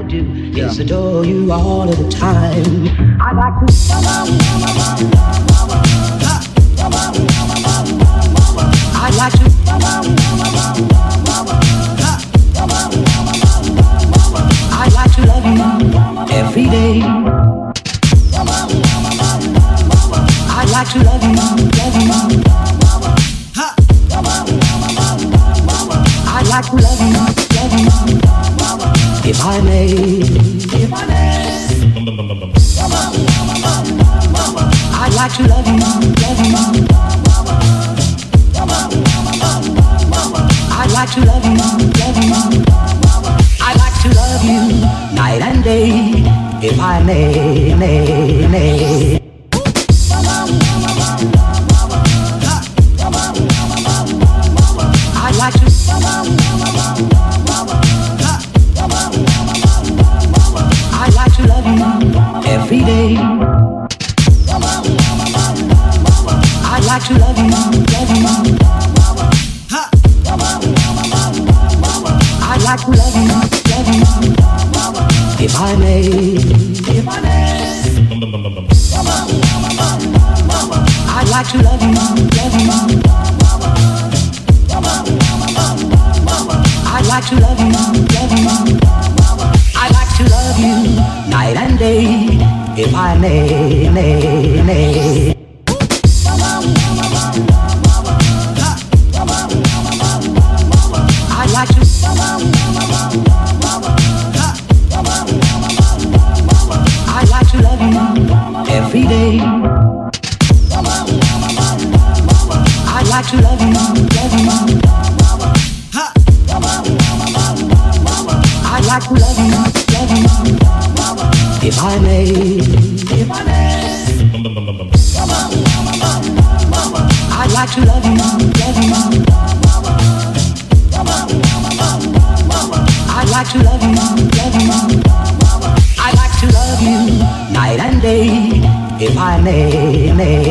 do is adore you all of the time. I'd like to. I'd like to. I'd like to love you every day. I'd like to love you, love you. I'd like to love you, love you. If I may, if I may. I'd like to love you, love you. I'd like to love you, love you. I'd like to love you night and day, if I may, may. I'd like to. I'd like to love you every day. I'd like to love you, love you. I'd like to love you, love you. If I may, if I may. I'd like to love you, love you. I'd like to love you, love you. I'd like to love you night and day, if I may, may, may. I'd like to. I'd like to love you every day. I'd like to love you, love you. I'd like to love you, love you. If I may, if I may. I'd like to love you, love you. I'd like to love you, love you. I'd like to love you night and day, if I may, may.